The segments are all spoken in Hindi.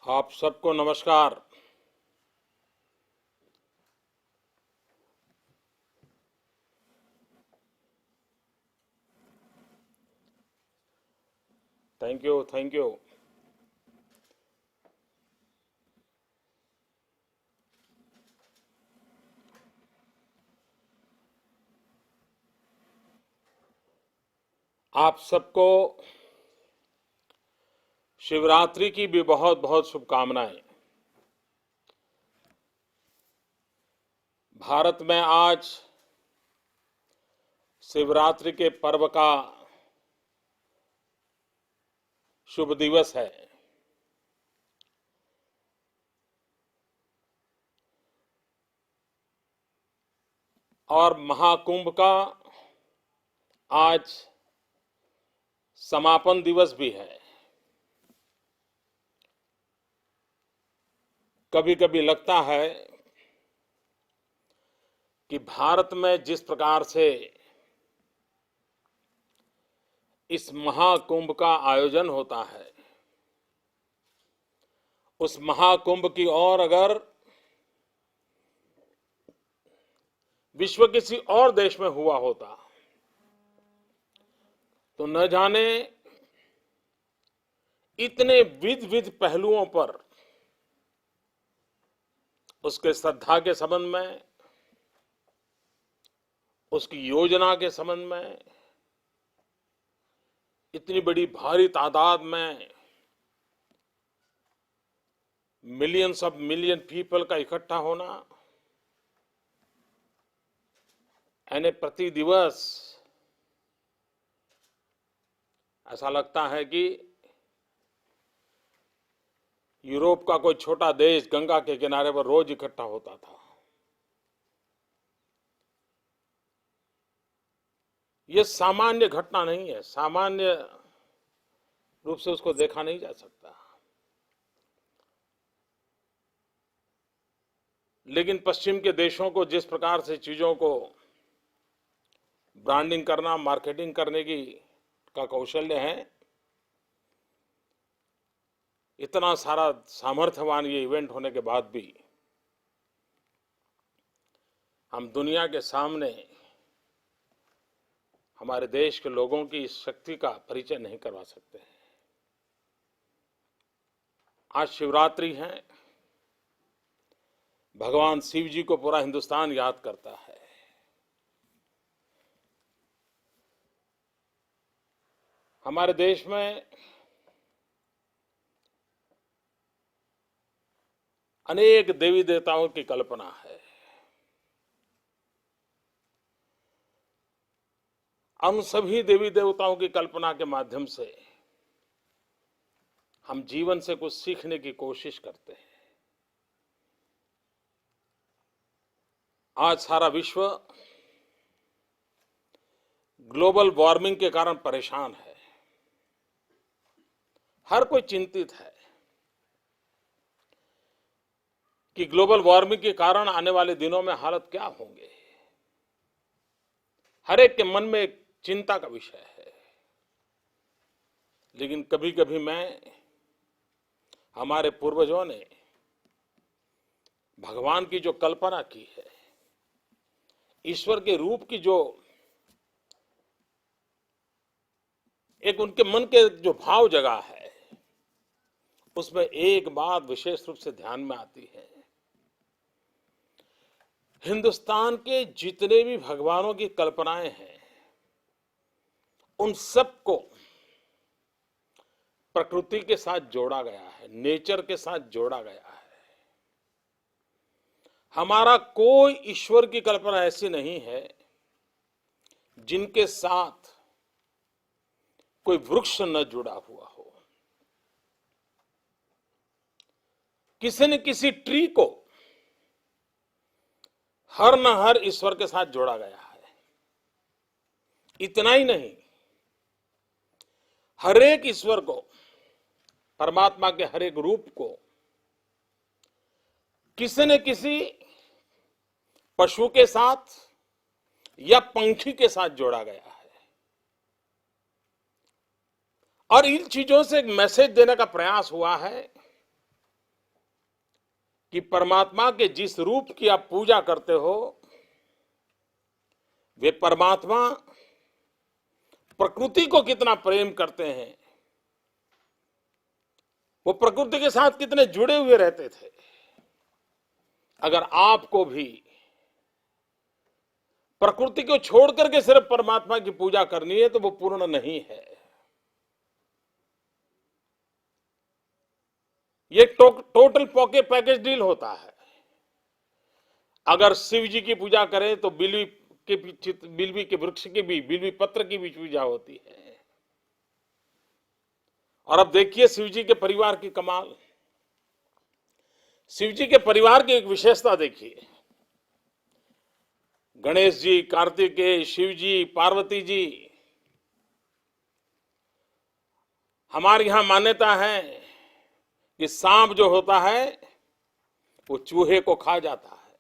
आप सबको नमस्कार। Thank you, thank you. आप सबको शिवरात्रि की भी बहुत बहुत शुभकामनाएं। भारत में आज शिवरात्रि के पर्व का शुभ दिवस है। और महाकुंभ का आज समापन दिवस भी है। कभी कभी लगता है कि भारत में जिस प्रकार से इस महाकुंभ का आयोजन होता है, उस महाकुंभ की ओर अगर विश्व किसी और देश में हुआ होता तो न जाने इतने विविध विविध पहलुओं पर उसके श्रद्धा के संबंध में, उसकी योजना के संबंध में इतनी बड़ी भारी तादाद में मिलियंस ऑफ मिलियन पीपल का इकट्ठा होना, यानी प्रति दिवस ऐसा लगता है कि यूरोप का कोई छोटा देश गंगा के किनारे पर रोज इकट्ठा होता था। यह सामान्य घटना नहीं है, सामान्य रूप से उसको देखा नहीं जा सकता। लेकिन पश्चिम के देशों को जिस प्रकार से चीजों को ब्रांडिंग करना, मार्केटिंग करने की का कौशल्य है, इतना सारा सामर्थ्यवान ये इवेंट होने के बाद भी हम दुनिया के सामने हमारे देश के लोगों की इस शक्ति का परिचय नहीं करवा सकते हैं। आज शिवरात्रि है, भगवान शिव जी को पूरा हिंदुस्तान याद करता है। हमारे देश में अनेक देवी देवताओं की कल्पना है। उन सभी देवी देवताओं की कल्पना के माध्यम से हम जीवन से कुछ सीखने की कोशिश करते हैं। आज सारा विश्व ग्लोबल वार्मिंग के कारण परेशान है। हर कोई चिंतित है कि ग्लोबल वार्मिंग के कारण आने वाले दिनों में हालत क्या होंगे। हर एक के मन में एक चिंता का विषय है। लेकिन कभी कभी हमारे पूर्वजों ने भगवान की जो कल्पना की है, ईश्वर के रूप की जो एक उनके मन के जो भाव जगा है, उसमें एक बात विशेष रूप से ध्यान में आती है। हिंदुस्तान के जितने भी भगवानों की कल्पनाएं हैं, उन सबको प्रकृति के साथ जोड़ा गया है, नेचर के साथ जोड़ा गया है। हमारा कोई ईश्वर की कल्पना ऐसी नहीं है जिनके साथ कोई वृक्ष न जुड़ा हुआ हो। किसी न किसी ट्री को हर न हर ईश्वर के साथ जोड़ा गया है। इतना ही नहीं, हर एक ईश्वर को, परमात्मा के हर एक रूप को किसी न किसी पशु के साथ या पंछी के साथ जोड़ा गया है। और इन चीजों से एक मैसेज देने का प्रयास हुआ है कि परमात्मा के जिस रूप की आप पूजा करते हो, वे परमात्मा प्रकृति को कितना प्रेम करते हैं, वो प्रकृति के साथ कितने जुड़े हुए रहते थे। अगर आपको भी प्रकृति को छोड़ करके सिर्फ परमात्मा की पूजा करनी है तो वो पूर्ण नहीं है। ये टोटल पैकेज डील होता है। अगर शिव जी की पूजा करें तो बिल्वी के वृक्ष की भी, बिल्वी पत्र की भी पूजा होती है। और अब देखिए शिव जी के परिवार की कमाल, शिव जी के परिवार की एक विशेषता देखिए। गणेश जी, कार्तिकेय, शिव जी, पार्वती जी। हमारे यहां मान्यता है कि सांप जो होता है वो चूहे को खा जाता है।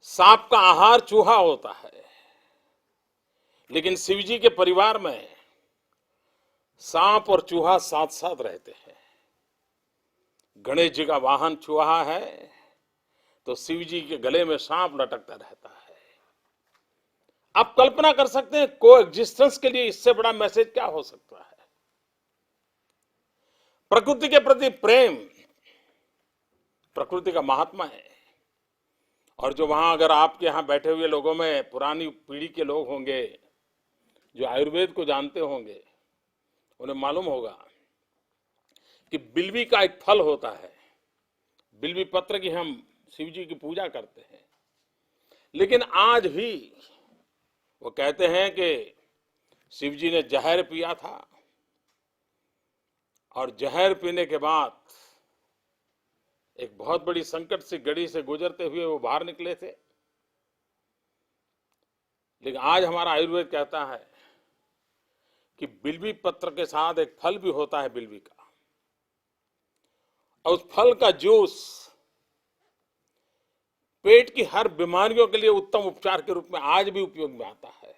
सांप का आहार चूहा होता है, लेकिन शिव जी के परिवार में सांप और चूहा साथ साथ रहते हैं। गणेश जी का वाहन चूहा है तो शिव जी के गले में सांप लटकता रहता है। आप कल्पना कर सकते हैं को एग्जिस्टेंस के लिए इससे बड़ा मैसेज क्या हो सकता है। प्रकृति के प्रति प्रेम प्रकृति का महात्मा है। और जो वहां अगर आपके यहां बैठे हुए लोगों में पुरानी पीढ़ी के लोग होंगे जो आयुर्वेद को जानते होंगे, उन्हें मालूम होगा कि बिल्वी का एक फल होता है, बिल्वी पत्र की हम शिव जी की पूजा करते हैं। लेकिन आज भी वो कहते हैं कि शिव जी ने जहर पिया था और जहर पीने के बाद एक बहुत बड़ी संकट से घड़ी से गुजरते हुए वो बाहर निकले थे। लेकिन आज हमारा आयुर्वेद कहता है कि बिल्वी पत्र के साथ एक फल भी होता है बिल्वी का, और उस फल का जूस पेट की हर बीमारियों के लिए उत्तम उपचार के रूप में आज भी उपयोग में आता है।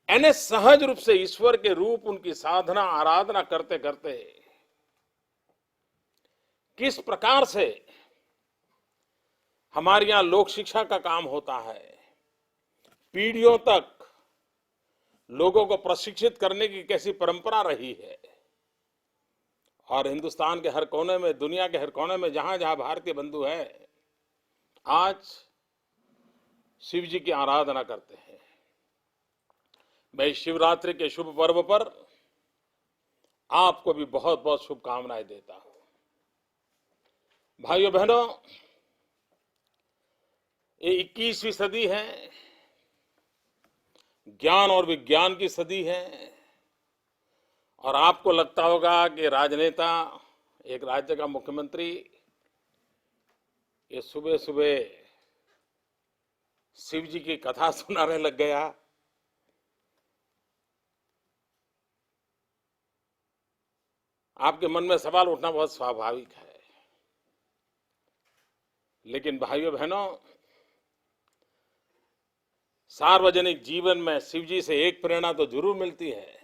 यानी सहज रूप से ईश्वर के रूप उनकी साधना आराधना करते करते किस प्रकार से हमारे यहां लोक शिक्षा का काम होता है, पीढ़ियों तक लोगों को प्रशिक्षित करने की कैसी परंपरा रही है। और हिंदुस्तान के हर कोने में, दुनिया के हर कोने में जहां जहां भारतीय बंधु हैं, आज शिव जी की आराधना करते हैं। मैं शिवरात्रि के शुभ पर्व पर आपको भी बहुत बहुत शुभकामनाएं देता हूं। भाइयों बहनों, ये 21वीं सदी है, ज्ञान और विज्ञान की सदी है। और आपको लगता होगा कि राजनेता, एक राज्य का मुख्यमंत्री ये सुबह सुबह शिव जी की कथा सुनाने लग गया। आपके मन में सवाल उठना बहुत स्वाभाविक है। लेकिन भाइयों बहनों, सार्वजनिक जीवन में शिव जी से एक प्रेरणा तो जरूर मिलती है।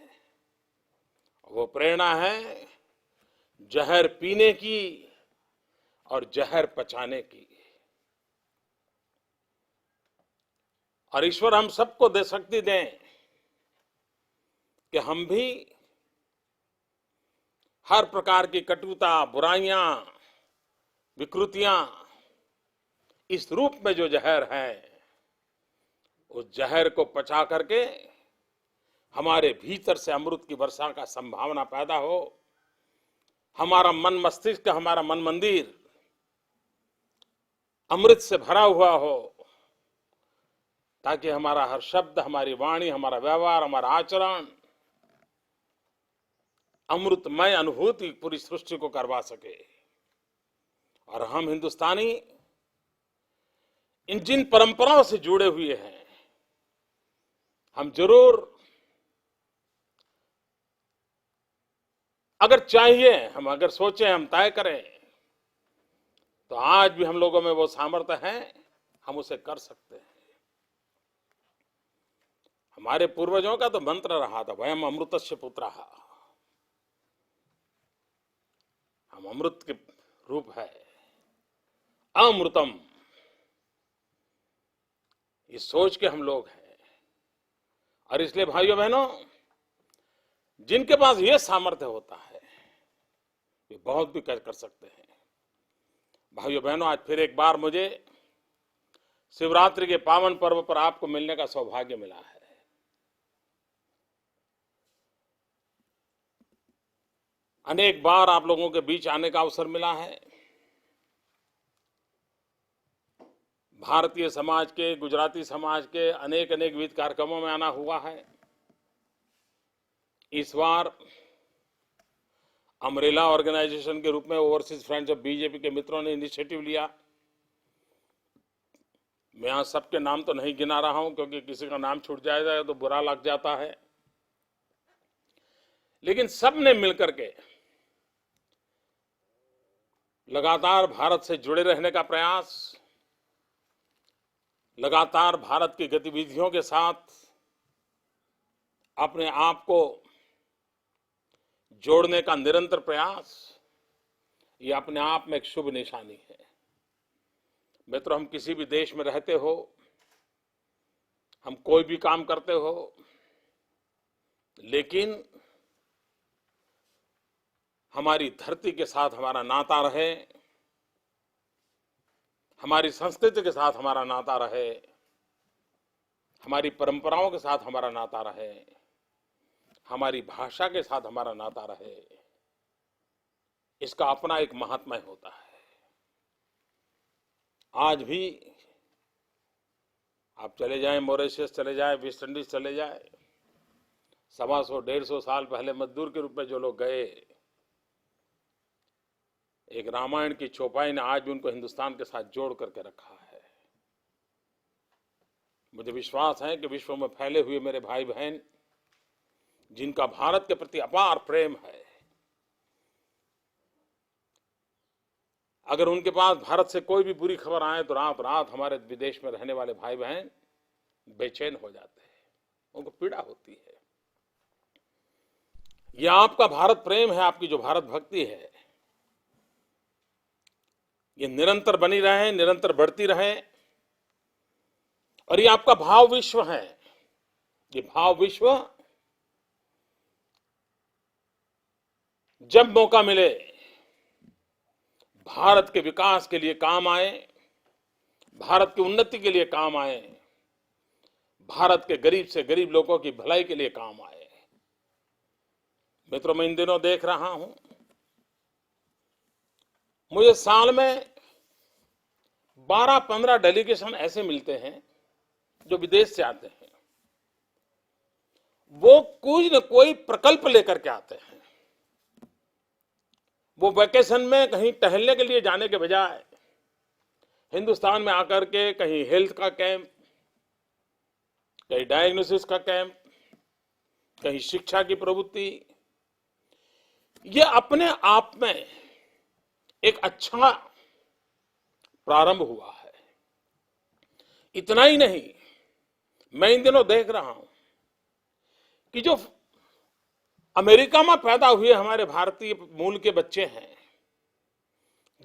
वो प्रेरणा है जहर पीने की और जहर पचाने की। और ईश्वर हम सबको दे शक्ति दें कि हम भी हर प्रकार की कटुता, बुराइयां, विकृतियां, इस रूप में जो जहर है, उस जहर को पचा करके हमारे भीतर से अमृत की वर्षा का संभावना पैदा हो। हमारा मन मस्तिष्क, हमारा मन मंदिर अमृत से भरा हुआ हो, ताकि हमारा हर शब्द, हमारी वाणी, हमारा व्यवहार, हमारा आचरण अमृतमय अनुभूति पूरी सृष्टि को करवा सके। और हम हिंदुस्तानी इन जिन परंपराओं से जुड़े हुए हैं, हम जरूर, अगर चाहिए, हम अगर सोचें, हम तय करें, तो आज भी हम लोगों में वो सामर्थ्य है, हम उसे कर सकते हैं। हमारे पूर्वजों का तो मंत्र रहा था, वयम अमृतस्य पुत्रः। हम अमृत के रूप है, अमृतम, इस सोच के हम लोग हैं। और इसलिए भाइयों बहनों, जिनके पास ये सामर्थ्य होता है वे बहुत भी कर सकते हैं। भाइयों बहनों, आज फिर एक बार मुझे शिवरात्रि के पावन पर्व पर आपको मिलने का सौभाग्य मिला है। अनेक बार आप लोगों के बीच आने का अवसर मिला है। भारतीय समाज के, गुजराती समाज के अनेक अनेक विविध कार्यक्रमों में आना हुआ है। इस बार अमरेला ऑर्गेनाइजेशन के रूप में ओवरसीज फ्रेंड्स ऑफ बीजेपी के मित्रों ने इनिशिएटिव लिया। मैं यहां सबके नाम तो नहीं गिना रहा हूं क्योंकि किसी का नाम छूट जाएगा तो बुरा लग जाता है, लेकिन सब ने मिलकर के लगातार भारत से जुड़े रहने का प्रयास, लगातार भारत की गतिविधियों के साथ अपने आप को जोड़ने का निरंतर प्रयास, ये अपने आप में एक शुभ निशानी है। मित्रों, हम किसी भी देश में रहते हो, हम कोई भी काम करते हो, लेकिन हमारी धरती के साथ हमारा नाता रहे, हमारी संस्कृति के साथ हमारा नाता रहे, हमारी परंपराओं के साथ हमारा नाता रहे, हमारी भाषा के साथ हमारा नाता रहे, इसका अपना एक महात्म्य होता है। आज भी आप चले जाएं, मॉरिशस चले जाएं, वेस्ट इंडीज चले जाएं, 125-150 साल पहले मजदूर के रूप में जो लोग गए, एक रामायण की चौपाई ने आज भी उनको हिंदुस्तान के साथ जोड़ करके रखा है। मुझे विश्वास है कि विश्व में फैले हुए मेरे भाई बहन जिनका भारत के प्रति अपार प्रेम है, अगर उनके पास भारत से कोई भी बुरी खबर आए तो रात रात हमारे विदेश में रहने वाले भाई बहन बेचैन हो जाते हैं, उनको पीड़ा होती है। यह आपका भारत प्रेम है, आपकी जो भारत भक्ति है, ये निरंतर बनी रहे, निरंतर बढ़ती रहे। और ये आपका भाव विश्व है, ये भाव विश्व जब मौका मिले भारत के विकास के लिए काम आए, भारत की उन्नति के लिए काम आए, भारत के गरीब से गरीब लोगों की भलाई के लिए काम आए। मित्रों, मैं इन दिनों देख रहा हूं, मुझे साल में 12-15 डेलीगेशन ऐसे मिलते हैं जो विदेश से आते हैं। वो कुछ न कोई प्रकल्प लेकर के आते हैं। वो वैकेशन में कहीं टहलने के लिए जाने के बजाय हिंदुस्तान में आकर के कहीं हेल्थ का कैंप, कहीं डायग्नोसिस का कैंप, कहीं शिक्षा की प्रवृत्ति, ये अपने आप में एक अच्छा प्रारंभ हुआ है। इतना ही नहीं, मैं इन दिनों देख रहा हूं कि जो अमेरिका में पैदा हुए हमारे भारतीय मूल के बच्चे हैं,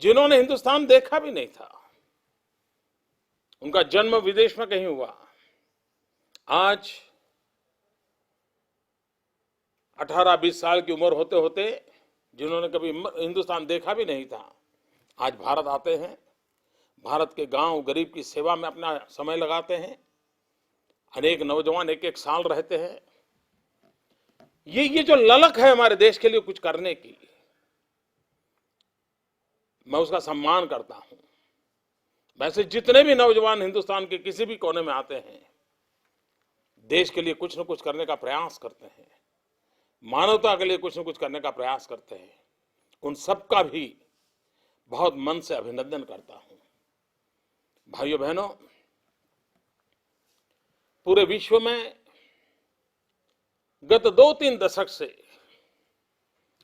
जिन्होंने हिंदुस्तान देखा भी नहीं था, उनका जन्म विदेश में कहीं हुआ, आज 18-20 साल की उम्र होते होते जिन्होंने कभी हिंदुस्तान देखा भी नहीं था, आज भारत आते हैं, भारत के गांव गरीब की सेवा में अपना समय लगाते हैं। अनेक नौजवान 1-1 साल रहते हैं। ये जो ललक है हमारे देश के लिए कुछ करने की, मैं उसका सम्मान करता हूं। वैसे जितने भी नौजवान हिंदुस्तान के किसी भी कोने में आते हैं, देश के लिए कुछ न कुछ करने का प्रयास करते हैं, मानवता के लिए कुछ न कुछ करने का प्रयास करते हैं, उन सबका भी बहुत मन से अभिनंदन करता हूं। भाइयों बहनों, पूरे विश्व में गत 2-3 दशक से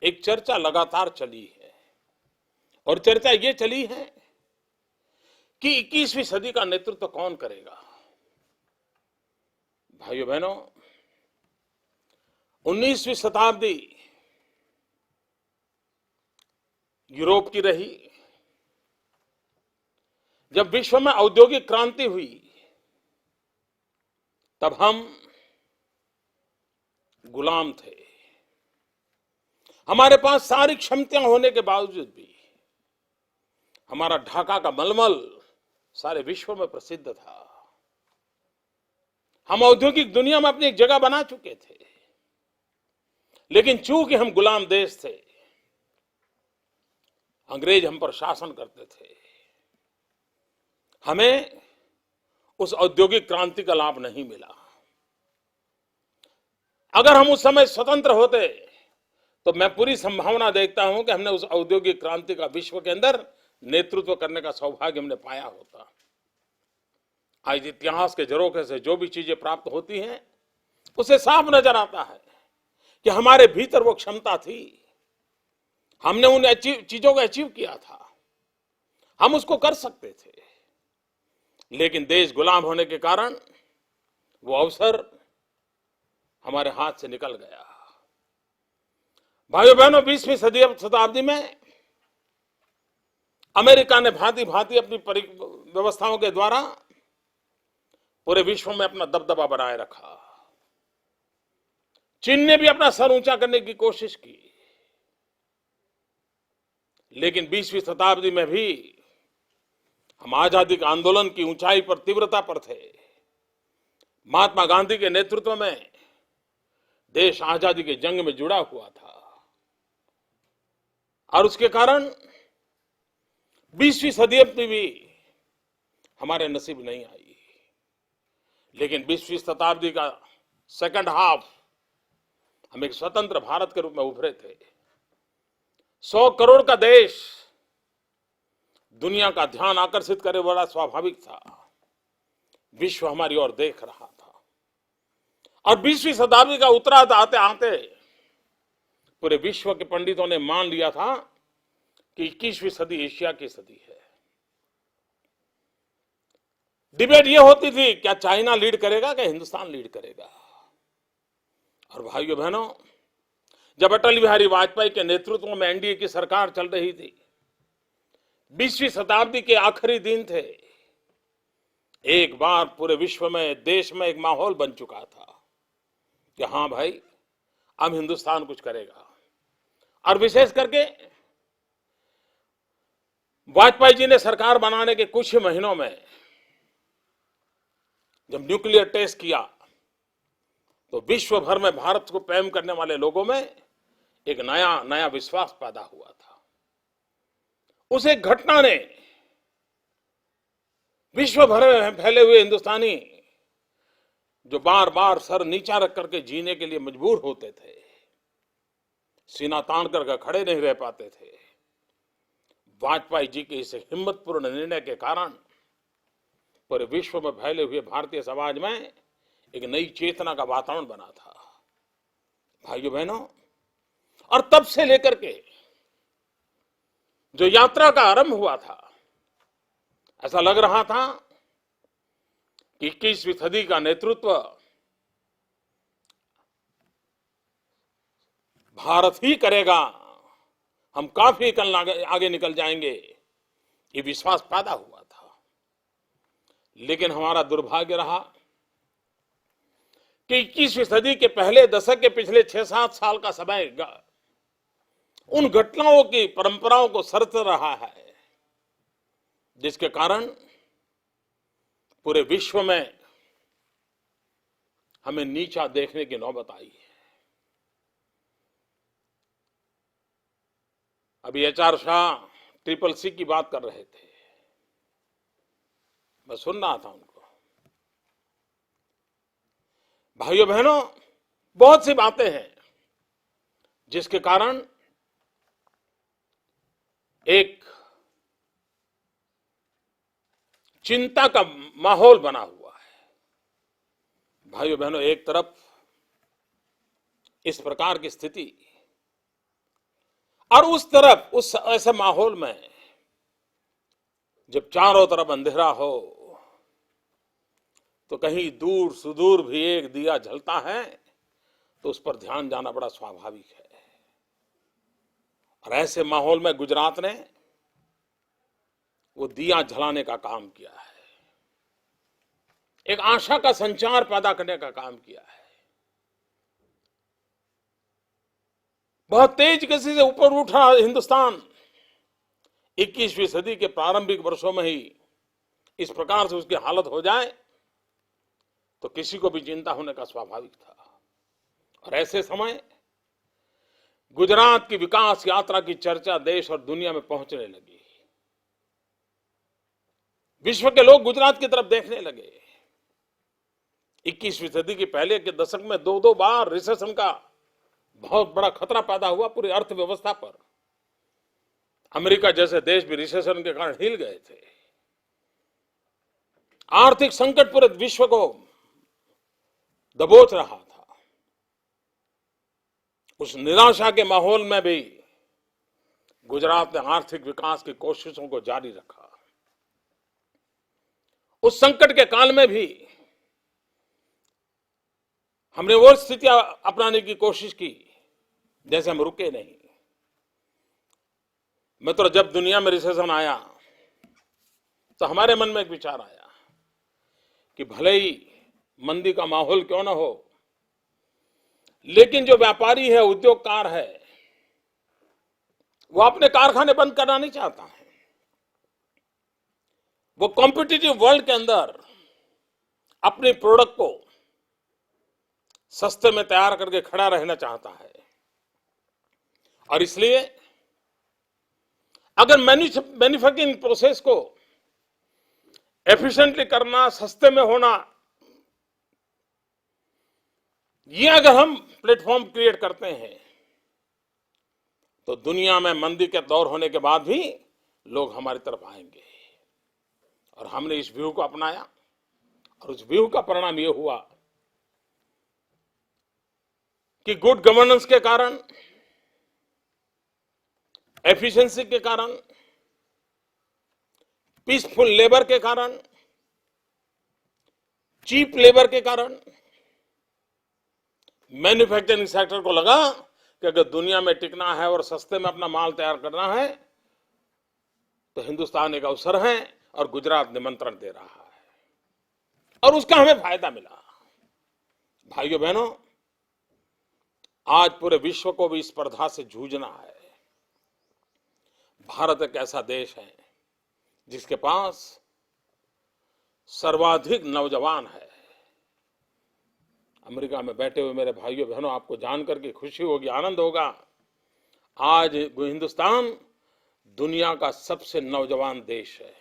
एक चर्चा लगातार चली है, और चर्चा ये चली है कि 21वीं सदी का नेतृत्व कौन करेगा। भाइयों बहनों, 19वीं शताब्दी यूरोप की रही। जब विश्व में औद्योगिक क्रांति हुई तब हम गुलाम थे। हमारे पास सारी क्षमताएं होने के बावजूद भी हमारा ढाका का मलमल सारे विश्व में प्रसिद्ध था। हम औद्योगिक दुनिया में अपनी एक जगह बना चुके थे, लेकिन चूंकि हम गुलाम देश थे, अंग्रेज हम पर शासन करते थे, हमें उस औद्योगिक क्रांति का लाभ नहीं मिला। अगर हम उस समय स्वतंत्र होते तो मैं पूरी संभावना देखता हूं कि हमने उस औद्योगिक क्रांति का विश्व के अंदर नेतृत्व करने का सौभाग्य हमने पाया होता। आज इतिहास के झरोखे से जो भी चीजें प्राप्त होती हैं, उसे साफ नजर आता है कि हमारे भीतर वो क्षमता थी, हमने उन चीजों को अचीव किया था, हम उसको कर सकते थे। लेकिन देश गुलाम होने के कारण वो अवसर हमारे हाथ से निकल गया। भाइयों बहनों, 20वीं शताब्दी में अमेरिका ने भांति भांति अपनी व्यवस्थाओं के द्वारा पूरे विश्व में अपना दबदबा बनाए रखा। चीन ने भी अपना सर ऊंचा करने की कोशिश की, लेकिन 20वीं शताब्दी में भी हम आजादी के आंदोलन की ऊंचाई पर, तीव्रता पर थे। महात्मा गांधी के नेतृत्व में देश आजादी के जंग में जुड़ा हुआ था और उसके कारण 20वीं सदी में भी हमारे नसीब नहीं आई। लेकिन 20वीं शताब्दी का सेकंड हाफ हम एक स्वतंत्र भारत के रूप में उभरे थे। 100 करोड़ का देश, दुनिया का ध्यान आकर्षित करे बड़ा स्वाभाविक था। विश्व हमारी ओर देख रहा था और 20वीं शताब्दी का उत्तरार्ध आते आते पूरे विश्व के पंडितों ने मान लिया था कि 21वीं सदी एशिया की सदी है। डिबेट ये होती थी, क्या चाइना लीड करेगा, क्या हिंदुस्तान लीड करेगा। और भाइयों बहनों, जब अटल बिहारी वाजपेयी के नेतृत्व में एनडीए की सरकार चल रही थी, 20वीं शताब्दी के आखिरी दिन थे, एक बार पूरे विश्व में, देश में एक माहौल बन चुका था कि हां भाई, अब हिंदुस्तान कुछ करेगा। और विशेष करके वाजपेयी जी ने सरकार बनाने के कुछ ही महीनों में जब न्यूक्लियर टेस्ट किया तो विश्व भर में भारत को प्रेम करने वाले लोगों में एक नया विश्वास पैदा हुआ था। उस एक घटना ने विश्व भर में फैले हुए हिंदुस्तानी जो बार बार सर नीचा रख करके जीने के लिए मजबूर होते थे, सीना तान कर खड़े नहीं रह पाते थे, वाजपेयी जी के इस हिम्मतपूर्ण निर्णय के कारण पूरे विश्व में फैले हुए भारतीय समाज में एक नई चेतना का वातावरण बना था। भाइयों बहनों, और तब से लेकर के जो यात्रा का आरंभ हुआ था, ऐसा लग रहा था कि 21वीं सदी का नेतृत्व भारत ही करेगा, हम काफी कल आगे निकल जाएंगे, ये विश्वास पैदा हुआ था। लेकिन हमारा दुर्भाग्य रहा कि 21वीं सदी के पहले दशक के पिछले 6-7 साल का समय उन घटनाओं की परंपराओं को सरत रहा है, जिसके कारण पूरे विश्व में हमें नीचा देखने की नौबत आई है। अभी एचआर शाह CCC की बात कर रहे थे, मैं सुन रहा था उनको। भाइयों बहनों, बहुत सी बातें हैं जिसके कारण एक चिंता का माहौल बना हुआ है। भाइयों बहनों, एक तरफ इस प्रकार की स्थिति और उस तरफ उस ऐसे माहौल में जब चारों तरफ अंधेरा हो तो कहीं दूर सुदूर भी एक दिया जलता है तो उस पर ध्यान जाना बड़ा स्वाभाविक है। और ऐसे माहौल में गुजरात ने वो दिया जलाने का काम किया है, एक आशा का संचार पैदा करने का काम किया है। बहुत तेज गति से ऊपर उठा हिंदुस्तान 21वीं सदी के प्रारंभिक वर्षों में ही इस प्रकार से उसकी हालत हो जाए तो किसी को भी चिंता होने का स्वाभाविक था। और ऐसे समय गुजरात की विकास यात्रा की चर्चा देश और दुनिया में पहुंचने लगी। विश्व के लोग गुजरात की तरफ देखने लगे। 21वीं सदी के पहले के दशक में दो बार रिसेशन का बहुत बड़ा खतरा पैदा हुआ पूरी अर्थव्यवस्था पर। अमेरिका जैसे देश भी रिसेशन के कारण हिल गए थे। आर्थिक संकट पूरे विश्व को दबोच रहा था। उस निराशा के माहौल में भी गुजरात ने आर्थिक विकास की कोशिशों को जारी रखा। उस संकट के काल में भी हमने वो स्थितियां अपनाने की कोशिश की जैसे हम रुके नहीं। मित्रों, जब दुनिया में रिसेशन आया तो हमारे मन में एक विचार आया कि भले ही मंदी का माहौल क्यों ना हो, लेकिन जो व्यापारी है, उद्योगकार है, वो अपने कारखाने बंद करना नहीं चाहता है। वो कॉम्पिटिटिव वर्ल्ड के अंदर अपने प्रोडक्ट को सस्ते में तैयार करके खड़ा रहना चाहता है। और इसलिए अगर मैन्युफैक्चरिंग प्रोसेस को एफिशिएंटली करना, सस्ते में होना, ये अगर हम प्लेटफॉर्म क्रिएट करते हैं तो दुनिया में मंदी के दौर होने के बाद भी लोग हमारी तरफ आएंगे। और हमने इस व्यू को अपनाया और उस व्यू का परिणाम यह हुआ कि गुड गवर्नेंस के कारण, एफिशिएंसी के कारण, पीसफुल लेबर के कारण, चीप लेबर के कारण मैन्युफैक्चरिंग सेक्टर को लगा कि अगर दुनिया में टिकना है और सस्ते में अपना माल तैयार करना है तो हिंदुस्तान एक अवसर है और गुजरात निमंत्रण दे रहा है और उसका हमें फायदा मिला। भाइयों बहनों, आज पूरे विश्व को भी इस स्पर्धा से जूझना है। भारत एक ऐसा देश है जिसके पास सर्वाधिक नौजवान है। अमेरिका में बैठे हुए मेरे भाइयों बहनों, आपको जानकर के खुशी होगी, आनंद होगा। आज हिंदुस्तान दुनिया का सबसे नौजवान देश है।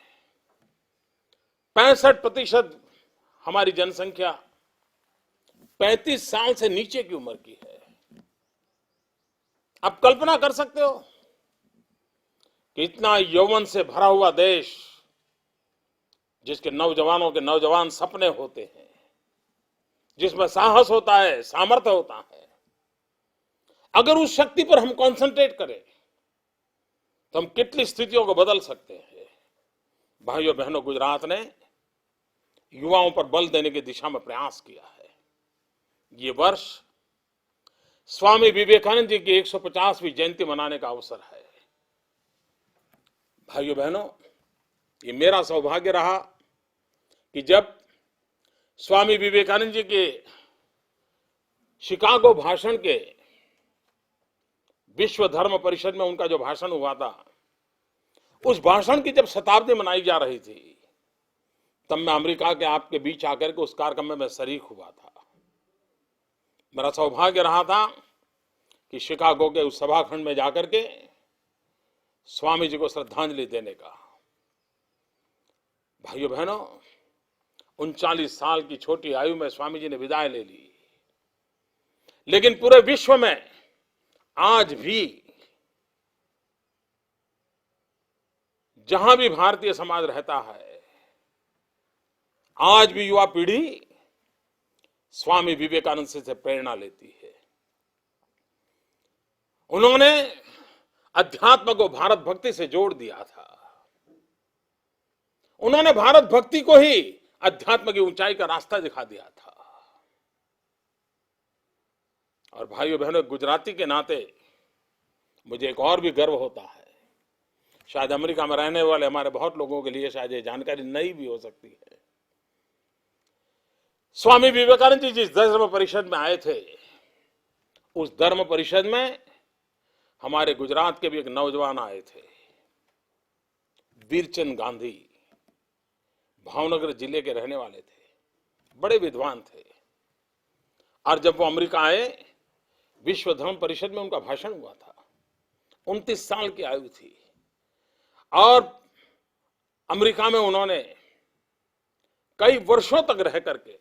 65% हमारी जनसंख्या 35 साल से नीचे की उम्र की है। आप कल्पना कर सकते हो कि इतना यौवन से भरा हुआ देश, जिसके नौजवानों के नौजवान सपने होते हैं, जिसमें साहस होता है, सामर्थ्य होता है, अगर उस शक्ति पर हम कंसंट्रेट करें तो हम कितनी स्थितियों को बदल सकते हैं। भाइयों बहनों, गुजरात ने युवाओं पर बल देने की दिशा में प्रयास किया है। ये वर्ष स्वामी विवेकानंद जी की 150वीं जयंती मनाने का अवसर है। भाइयों बहनों, ये मेरा सौभाग्य रहा कि जब स्वामी विवेकानंद जी के शिकागो भाषण के विश्व धर्म परिषद में उनका जो भाषण हुआ था, उस भाषण की जब शताब्दी मनाई जा रही थी, तब मैं अमेरिका के आपके बीच आकर के उस कार्यक्रम में मैं शरीक हुआ था। मेरा सौभाग्य रहा था कि शिकागो के उस सभाखंड में जाकर के स्वामी जी को श्रद्धांजलि देने का। भाइयों बहनों, 39 साल की छोटी आयु में स्वामी जी ने विदाई ले ली, लेकिन पूरे विश्व में आज भी जहां भी भारतीय समाज रहता है, आज भी युवा पीढ़ी स्वामी विवेकानंद से प्रेरणा लेती है। उन्होंने अध्यात्म को भारत भक्ति से जोड़ दिया था। उन्होंने भारत भक्ति को ही अध्यात्म की ऊंचाई का रास्ता दिखा दिया था। और भाइयों बहनों, गुजराती के नाते मुझे एक और भी गर्व होता है, शायद अमेरिका में रहने वाले हमारे बहुत लोगों के लिए शायद ये जानकारी नई भी हो सकती है। स्वामी विवेकानंद जी जिस धर्म परिषद में आए थे, उस धर्म परिषद में हमारे गुजरात के भी एक नौजवान आए थे, वीरचंद गांधी, भावनगर जिले के रहने वाले थे, बड़े विद्वान थे। और जब वो अमेरिका आए, विश्व धर्म परिषद में उनका भाषण हुआ था। 29 साल की आयु थी और अमेरिका में उन्होंने कई वर्षों तक रह करके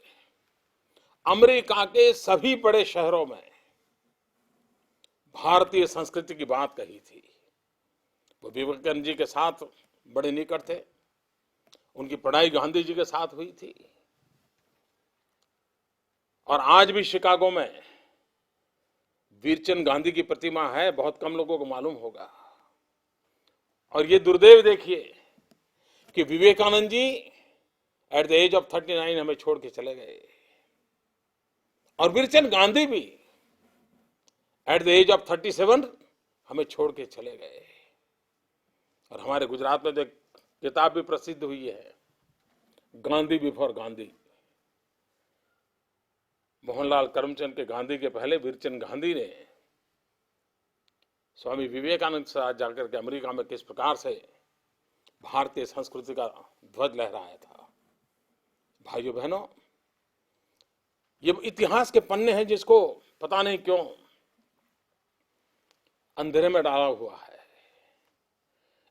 अमेरिका के सभी बड़े शहरों में भारतीय संस्कृति की बात कही थी। वो विवेकानंद जी के साथ बड़े निकट थे, उनकी पढ़ाई गांधी जी के साथ हुई थी। और आज भी शिकागो में वीरचंद गांधी की प्रतिमा है, बहुत कम लोगों को मालूम होगा। और ये दुर्दैव देखिए कि Vivekananda ji at the age of 39 हमें छोड़ के चले गए, और वीरचंद गांधी भी एट द एज ऑफ 37 हमें छोड़ के चले गए। और हमारे गुजरात में तो एक किताब भी प्रसिद्ध हुई है, गांधी बिफोर गांधी। मोहनलाल करमचंद के गांधी के पहले वीरचंद गांधी ने स्वामी विवेकानंद के साथ जाकर के अमेरिका में किस प्रकार से भारतीय संस्कृति का ध्वज लहराया था। भाइयों बहनों, ये इतिहास के पन्ने हैं जिसको पता नहीं क्यों अंधेरे में डाला हुआ है।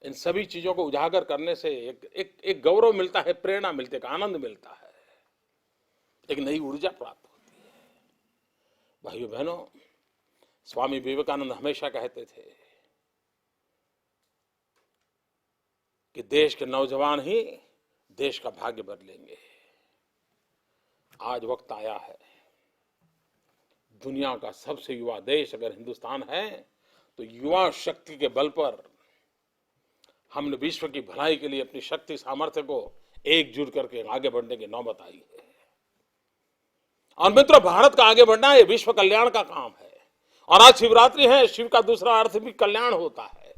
इन सभी चीजों को उजागर करने से एक गौरव मिलता है, प्रेरणा मिलती है, एक आनंद मिलता है, एक नई ऊर्जा प्राप्त होती है। भाइयों बहनों, स्वामी विवेकानंद हमेशा कहते थे कि देश के नौजवान ही देश का भाग्य बदलेंगे। आज वक्त आया है, दुनिया का सबसे युवा देश अगर हिंदुस्तान है, तो युवा शक्ति के बल पर हमने विश्व की भलाई के लिए अपनी शक्ति सामर्थ्य को एकजुट करके आगे बढ़ने की नौबत आई है। और मित्रों, भारत का आगे बढ़ना ये विश्व कल्याण का काम है। और आज शिवरात्रि है, शिव का दूसरा अर्थ भी कल्याण होता है।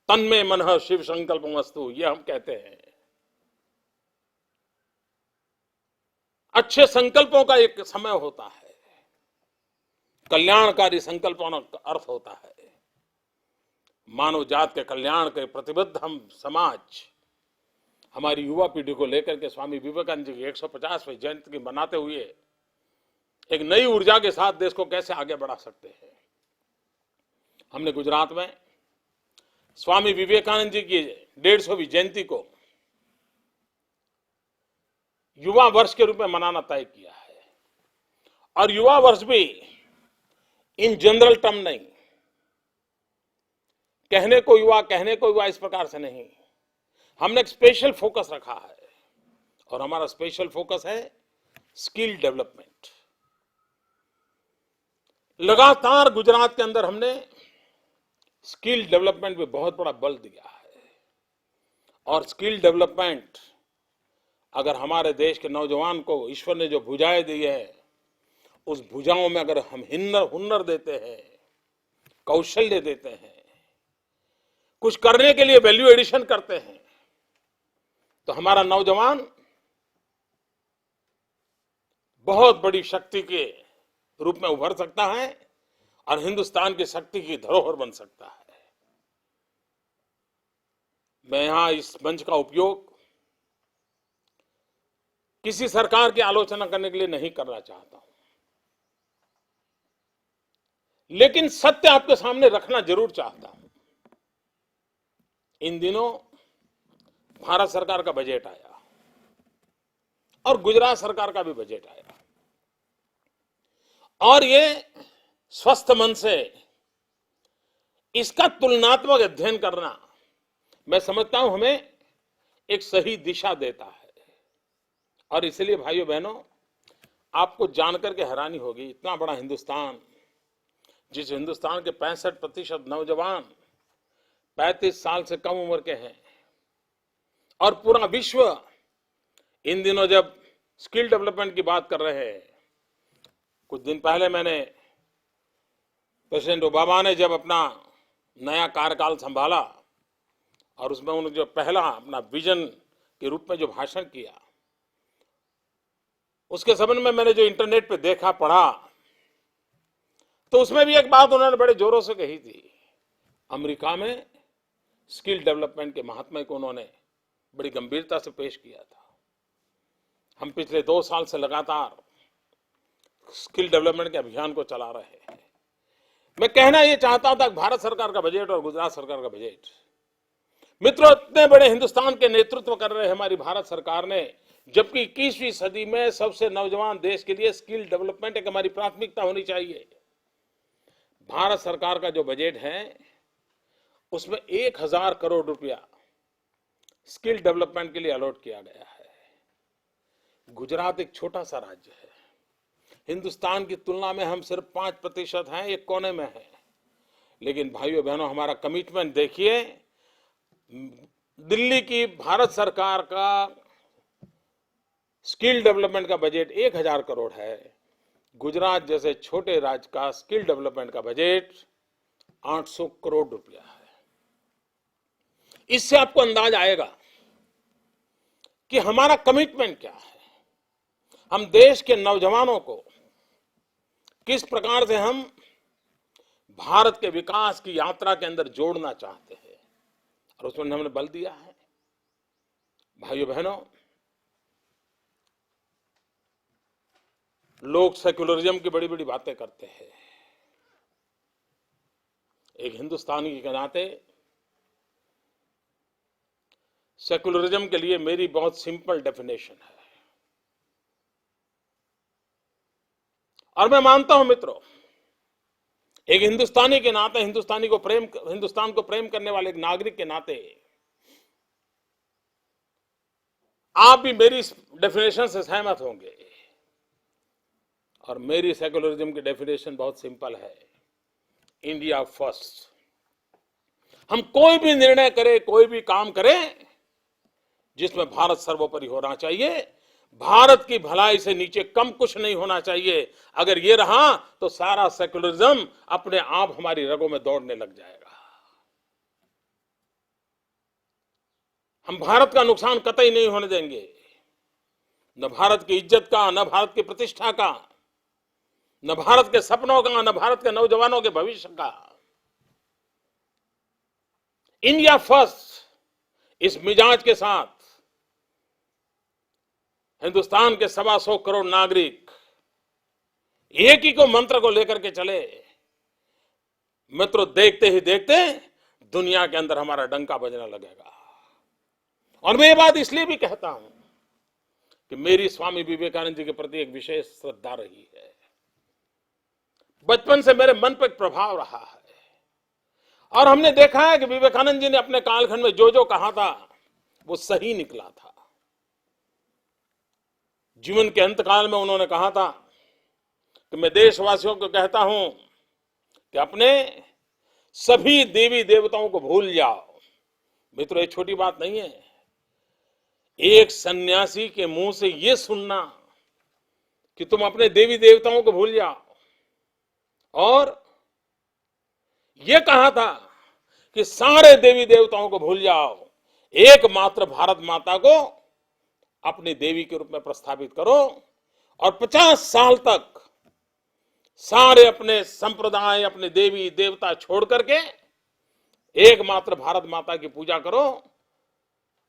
तन में मनः शिव संकल्पमस्तु, ये हम कहते हैं। अच्छे संकल्पों का एक समय होता है, कल्याणकारी संकल्पों का अर्थ होता है। मानव जात के कल्याण के प्रतिबद्ध हम समाज हमारी युवा पीढ़ी को लेकर के स्वामी विवेकानंद जी की 150वें जयंती की मनाते हुए एक नई ऊर्जा के साथ देश को कैसे आगे बढ़ा सकते हैं। हमने गुजरात में स्वामी विवेकानंद जी की 150वीं जयंती को युवा वर्ष के रूप में मनाना तय किया है। और युवा वर्ष भी इन जनरल टर्म नहीं, कहने को युवा इस प्रकार से नहीं, हमने एक स्पेशल फोकस रखा है। और हमारा स्पेशल फोकस है स्किल डेवलपमेंट। लगातार गुजरात के अंदर हमने स्किल डेवलपमेंट पे बहुत बड़ा बल दिया है। और स्किल डेवलपमेंट, अगर हमारे देश के नौजवान को ईश्वर ने जो भुजाएं दी है, उस भुजाओं में अगर हम हुनर देते हैं, कौशल्य देते हैं, कुछ करने के लिए वैल्यू एडिशन करते हैं, तो हमारा नौजवान बहुत बड़ी शक्ति के रूप में उभर सकता है और हिंदुस्तान की शक्ति की धरोहर बन सकता है। मैं यहां इस मंच का उपयोग किसी सरकार की आलोचना करने के लिए नहीं करना चाहता हूं, लेकिन सत्य आपके सामने रखना जरूर चाहता हूं। इन दिनों भारत सरकार का बजट आया और गुजरात सरकार का भी बजट आया, और ये स्वस्थ मन से इसका तुलनात्मक अध्ययन करना, मैं समझता हूं हमें एक सही दिशा देता है। और इसलिए भाइयों बहनों, आपको जानकर के हैरानी होगी, इतना बड़ा हिंदुस्तान, जिस हिंदुस्तान के 65% नौजवान 35 साल से कम उम्र के हैं, और पूरा विश्व इन दिनों जब स्किल डेवलपमेंट की बात कर रहे हैं, कुछ दिन पहले मैंने प्रेसिडेंट ओबामा ने जब अपना नया कार्यकाल संभाला और उसमें उन्होंने जो पहला अपना विजन के रूप में जो भाषण किया, उसके संबंध में मैंने जो इंटरनेट पे देखा पढ़ा, तो उसमें भी एक बात उन्होंने बड़े जोरों से कही थी। अमेरिका में स्किल डेवलपमेंट के महात्म्य को उन्होंने बड़ी गंभीरता से पेश किया था। हम पिछले 2 साल से लगातार स्किल डेवलपमेंट के अभियान को चला रहे हैं। मैं कहना ये चाहता था कि भारत सरकार का बजट और गुजरात सरकार का बजट, मित्रों, इतने बड़े हिंदुस्तान के नेतृत्व कर रहे हमारी भारत सरकार ने, जबकि 21वीं सदी में सबसे नौजवान देश के लिए स्किल डेवलपमेंट एक हमारी प्राथमिकता होनी चाहिए। भारत सरकार का जो बजट है उसमें 1000 करोड़ रुपया स्किल डेवलपमेंट के लिए अलॉट किया गया है। गुजरात एक छोटा सा राज्य है, हिंदुस्तान की तुलना में हम सिर्फ 5% हैं, एक कोने में है। लेकिन भाइयों बहनों, हमारा कमिटमेंट देखिए, दिल्ली की भारत सरकार का स्किल डेवलपमेंट का बजट 1000 करोड़ है, गुजरात जैसे छोटे राज्य का स्किल डेवलपमेंट का बजट 800 करोड़ रुपया है। इससे आपको अंदाज आएगा कि हमारा कमिटमेंट क्या है। हम देश के नौजवानों को किस प्रकार से हम भारत के विकास की यात्रा के अंदर जोड़ना चाहते हैं, और उसमें हमने बल दिया है। भाइयों बहनों, लोग सेक्युलरिज्म की बड़ी बड़ी बातें करते हैं। एक हिंदुस्तानी के नाते सेक्युलरिज्म के लिए मेरी बहुत सिंपल डेफिनेशन है, और मैं मानता हूं मित्रों, एक हिंदुस्तानी के नाते, हिंदुस्तान को प्रेम करने वाले एक नागरिक के नाते, आप भी मेरी डेफिनेशन से सहमत होंगे। और मेरी सेक्युलरिज्म की डेफिनेशन बहुत सिंपल है, इंडिया फर्स्ट। हम कोई भी निर्णय करें, कोई भी काम करें, जिसमें भारत सर्वोपरि होना चाहिए, भारत की भलाई से नीचे कम कुछ नहीं होना चाहिए। अगर ये रहा तो सारा सेक्युलरिज्म अपने आप हमारी रगों में दौड़ने लग जाएगा। हम भारत का नुकसान कतई नहीं होने देंगे, न भारत की इज्जत का, न भारत की प्रतिष्ठा का, न भारत के सपनों का, न भारत के नौजवानों के भविष्य का। इंडिया फर्स्ट, इस मिजाज के साथ हिंदुस्तान के 125 करोड़ नागरिक एक ही को मंत्र को लेकर के चले, मित्रों, देखते ही देखते दुनिया के अंदर हमारा डंका बजना लगेगा। और मैं ये बात इसलिए भी कहता हूं कि मेरी स्वामी विवेकानंद जी के प्रति एक विशेष श्रद्धा रही है। बचपन से मेरे मन पर एक प्रभाव रहा है, और हमने देखा है कि विवेकानंद जी ने अपने कालखंड में जो जो कहा था वो सही निकला था। जीवन के अंतकाल में उन्होंने कहा था कि मैं देशवासियों को कहता हूं कि अपने सभी देवी देवताओं को भूल जाओ। मित्रों, ये छोटी बात नहीं है। एक सन्यासी के मुंह से यह सुनना कि तुम अपने देवी देवताओं को भूल जाओ, और यह कहा था कि सारे देवी देवताओं को भूल जाओ, एकमात्र भारत माता को अपनी देवी के रूप में प्रस्थापित करो, और 50 साल तक सारे अपने संप्रदाय, अपने देवी देवता छोड़ करके एकमात्र भारत माता की पूजा करो।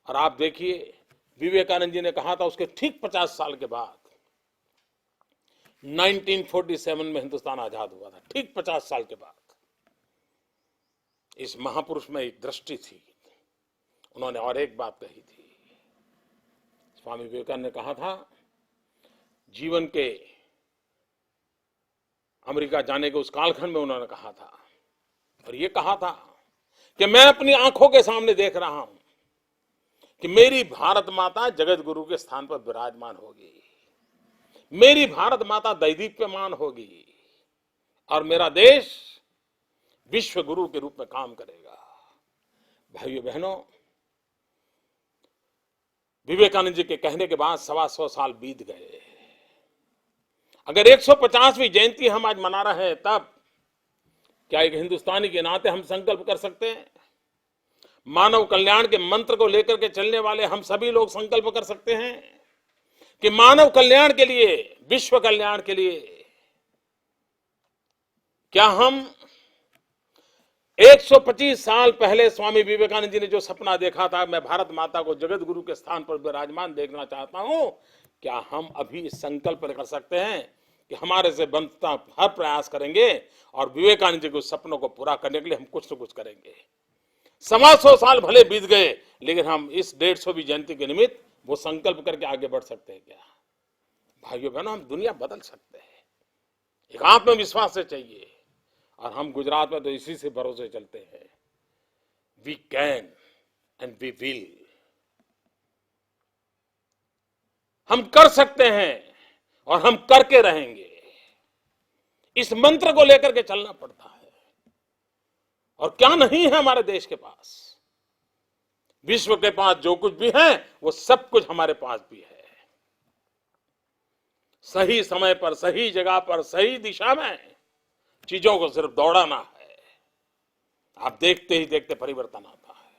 और आप देखिए, विवेकानंद जी ने कहा था उसके ठीक 50 साल के बाद 1947 में हिंदुस्तान आजाद हुआ था। ठीक 50 साल के बाद इस महापुरुष में एक दृष्टि थी। उन्होंने और एक बात कही थी। स्वामी विवेकानंद ने कहा था, जीवन के अमेरिका जाने के उस कालखंड में उन्होंने कहा था, और ये कहा था कि मैं अपनी आंखों के सामने देख रहा हूं कि मेरी भारत माता जगत गुरु के स्थान पर विराजमान होगी, मेरी भारत माता दैदीप्यमान होगी, और मेरा देश विश्व गुरु के रूप में काम करेगा। भाइयों बहनों, विवेकानंद जी के कहने के बाद 125 साल बीत गए। अगर 150वीं जयंती हम आज मना रहे हैं, तब क्या एक हिंदुस्तानी के नाते हम संकल्प कर सकते हैं? मानव कल्याण के मंत्र को लेकर के चलने वाले हम सभी लोग संकल्प कर सकते हैं कि मानव कल्याण के लिए, विश्व कल्याण के लिए क्या हम 125 साल पहले स्वामी विवेकानंद जी ने जो सपना देखा था, मैं भारत माता को जगत गुरु के स्थान पर विराजमान देखना चाहता हूं, क्या हम अभी संकल्प कर सकते हैं कि हमारे से बनता हर प्रयास करेंगे और विवेकानंद जी के सपनों को पूरा करने के लिए हम कुछ न कुछ करेंगे। 125 साल भले बीत गए, लेकिन हम इस 150वीं जयंती के निमित्त वो संकल्प करके आगे बढ़ सकते हैं क्या? भाइयों बहनों, हम दुनिया बदल सकते हैं, एक आत्मविश्वास से चाहिए। और हम गुजरात में तो इसी से भरोसे चलते हैं, we can and we will. हम कर सकते हैं और हम करके रहेंगे। इस मंत्र को लेकर के चलना पड़ता है। और क्या नहीं है हमारे देश के पास? विश्व के पास जो कुछ भी है वो सब कुछ हमारे पास भी है। सही समय पर, सही जगह पर, सही दिशा में चीजों को सिर्फ दौड़ाना है। आप देखते ही देखते परिवर्तन आता है।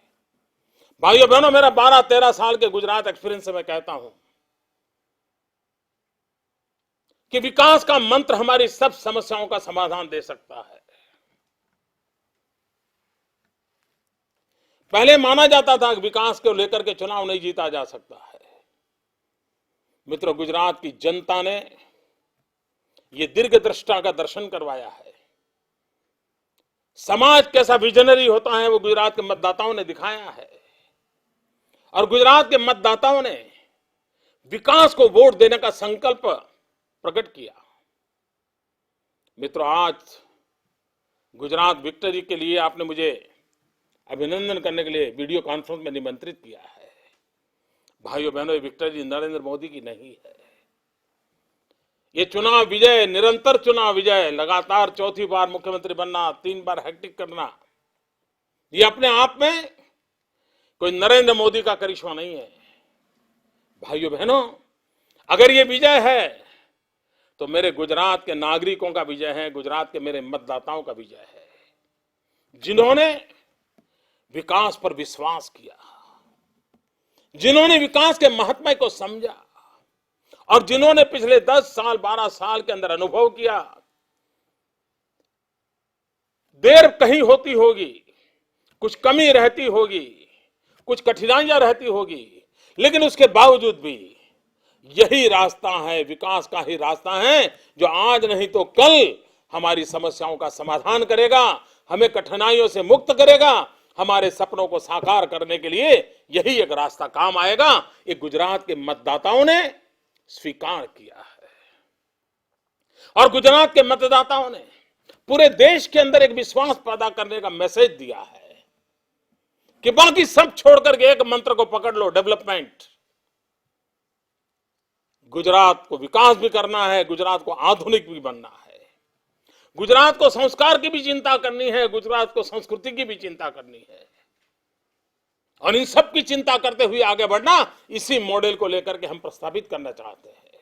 भाइयों बहनों, मेरा 12-13 साल के गुजरात एक्सपीरियंस से मैं कहता हूं कि विकास का मंत्र हमारी सब समस्याओं का समाधान दे सकता है। पहले माना जाता था कि विकास को लेकर के चुनाव नहीं जीता जा सकता है। मित्रों, गुजरात की जनता ने यह दीर्घदृष्टा का दर्शन करवाया है। समाज कैसा विजनरी होता है वो गुजरात के मतदाताओं ने दिखाया है। और गुजरात के मतदाताओं ने विकास को वोट देने का संकल्प प्रकट किया। मित्रों, आज गुजरात विक्ट्री के लिए आपने मुझे अभिनंदन करने के लिए वीडियो कॉन्फ्रेंस में निमंत्रित किया है। भाइयों बहनों, ये विक्ट्री नरेंद्र मोदी की नहीं है। ये चुनाव विजय, निरंतर चुनाव विजय, लगातार चौथी बार मुख्यमंत्री बनना, 3 बार हैट्रिक करना, ये अपने आप में कोई नरेंद्र मोदी का करिश्मा नहीं है। भाइयों बहनों, अगर ये विजय है तो मेरे गुजरात के नागरिकों का विजय है, गुजरात के मेरे मतदाताओं का विजय है, जिन्होंने विकास पर विश्वास किया, जिन्होंने विकास के महत्व को समझा और जिन्होंने पिछले 10 साल 12 साल के अंदर अनुभव किया, देर कहीं होती होगी, कुछ कमी रहती होगी, कुछ कठिनाइयां रहती होगी, लेकिन उसके बावजूद भी यही रास्ता है, विकास का ही रास्ता है, जो आज नहीं तो कल हमारी समस्याओं का समाधान करेगा, हमें कठिनाइयों से मुक्त करेगा, हमारे सपनों को साकार करने के लिए यही एक रास्ता काम आएगा। ये गुजरात के मतदाताओं ने स्वीकार किया है। और गुजरात के मतदाताओं ने पूरे देश के अंदर एक विश्वास पैदा करने का मैसेज दिया है कि बाकी सब छोड़कर के एक मंत्र को पकड़ लो, डेवलपमेंट। गुजरात को विकास भी करना है, गुजरात को आधुनिक भी बनना है, गुजरात को संस्कार की भी चिंता करनी है, गुजरात को संस्कृति की भी चिंता करनी है। और इन सब की चिंता करते हुए आगे बढ़ना, इसी मॉडल को लेकर के हम प्रस्तावित करना चाहते हैं।